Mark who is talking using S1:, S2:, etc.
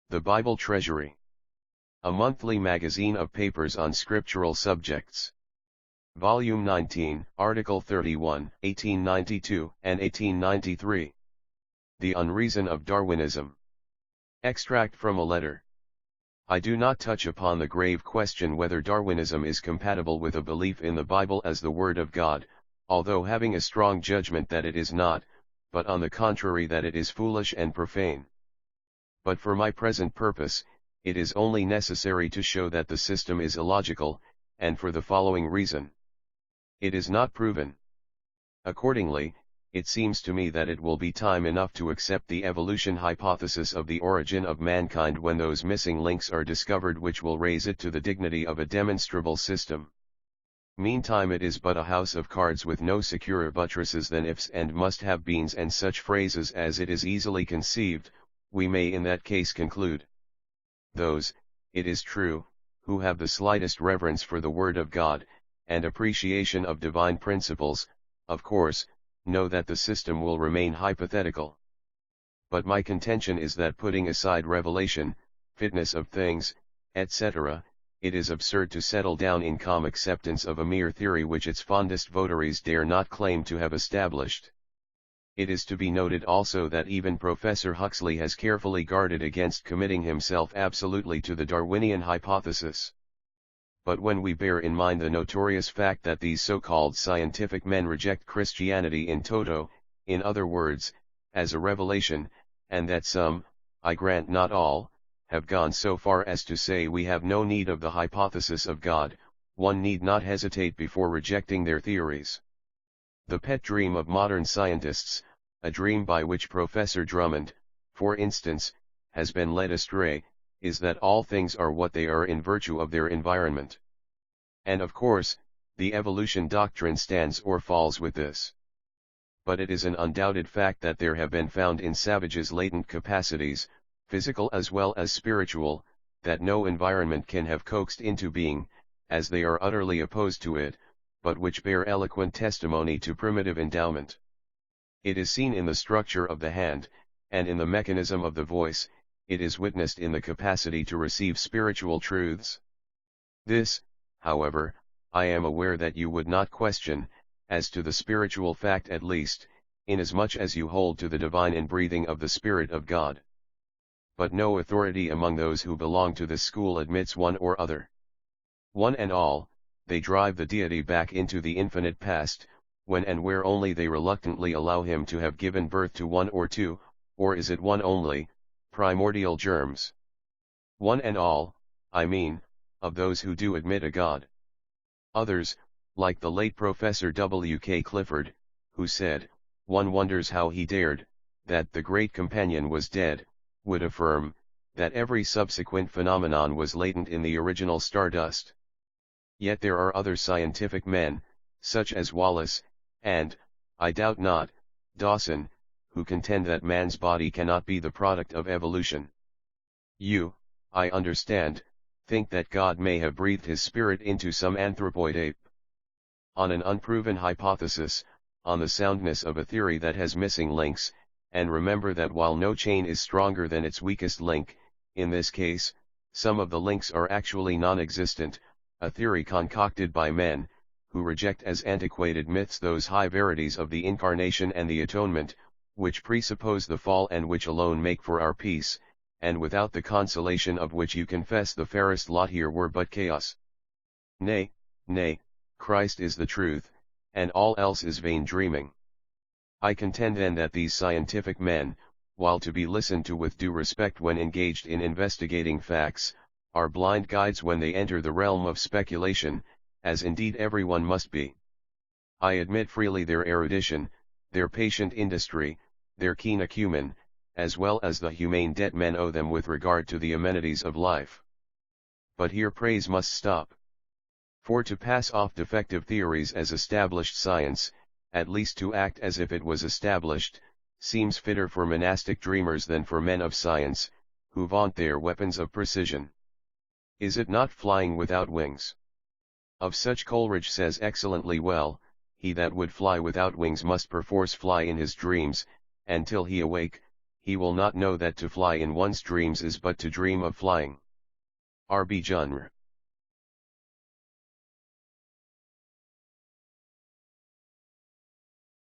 S1: The Bible Treasury. A monthly magazine of papers on scriptural subjects. Volume 19, Article 31, 1892 and 1893. The Unreason of Darwinism. Extract from a letter. I do not touch upon the grave question whether Darwinism is compatible with a belief in the Bible as the Word of God, although having a strong judgment that it is not, but on the contrary that it is foolish and profane. But for my present purpose, it is only necessary to show that the system is illogical, and for the following reason. It is not proven. Accordingly, it seems to me that it will be time enough to accept the evolution hypothesis of the origin of mankind when those missing links are discovered which will raise it to the dignity of a demonstrable system. Meantime it is but a house of cards with no securer buttresses than ifs and must-have beens and such phrases as it is easily conceived, we may in that case conclude. Those, it is true, who have the slightest reverence for the Word of God, and appreciation of divine principles, of course, know that the system will remain hypothetical. But my contention is that putting aside revelation, fitness of things, etc., it is absurd to settle down in calm acceptance of a mere theory which its fondest votaries dare not claim to have established. It is to be noted also that even Professor Huxley has carefully guarded against committing himself absolutely to the Darwinian hypothesis. But when we bear in mind the notorious fact that these so-called scientific men reject Christianity in toto, in other words, as a revelation, and that some, I grant not all, have gone so far as to say we have no need of the hypothesis of God, one need not hesitate before rejecting their theories. The pet dream of modern scientists, a dream by which Professor Drummond, for instance, has been led astray, is that all things are what they are in virtue of their environment. And of course, the evolution doctrine stands or falls with this. But it is an undoubted fact that there have been found in savages latent capacities, physical as well as spiritual, that no environment can have coaxed into being, as they are utterly opposed to it, but which bear eloquent testimony to primitive endowment. It is seen in the structure of the hand, and in the mechanism of the voice, it is witnessed in the capacity to receive spiritual truths. This, however, I am aware that you would not question, as to the spiritual fact at least, inasmuch as you hold to the divine inbreathing of the Spirit of God. But no authority among those who belong to this school admits one or other. One and all, they drive the deity back into the infinite past, when and where only they reluctantly allow him to have given birth to one or two, or is it one only, primordial germs. One and all, I mean, of those who do admit a God. Others, like the late Professor W. K. Clifford, who said, one wonders how he dared, that the great companion was dead, would affirm, that every subsequent phenomenon was latent in the original stardust. Yet there are other scientific men, such as Wallace, and, I doubt not, Dawson, who contend that man's body cannot be the product of evolution. You, I understand, think that God may have breathed his spirit into some anthropoid ape. On an unproven hypothesis, on the soundness of a theory that has missing links, and remember that while no chain is stronger than its weakest link, in this case, some of the links are actually non-existent, a theory concocted by men, who reject as antiquated myths those high verities of the Incarnation and the Atonement, which presuppose the fall and which alone make for our peace, and without the consolation of which you confess the fairest lot here were but chaos. Nay, Christ is the truth, and all else is vain dreaming. I contend then that these scientific men, while to be listened to with due respect when engaged in investigating facts, are blind guides when they enter the realm of speculation, as indeed everyone must be. I admit freely their erudition, their patient industry, their keen acumen, as well as the humane debt men owe them with regard to the amenities of life. But here praise must stop. For to pass off defective theories as established science, at least to act as if it was established, seems fitter for monastic dreamers than for men of science, who vaunt their weapons of precision. Is it not flying without wings? Of such Coleridge says excellently well, he that would fly without wings must perforce fly in his dreams, and till he awake, he will not know that to fly in one's dreams is but to dream of flying. R.B. Junr.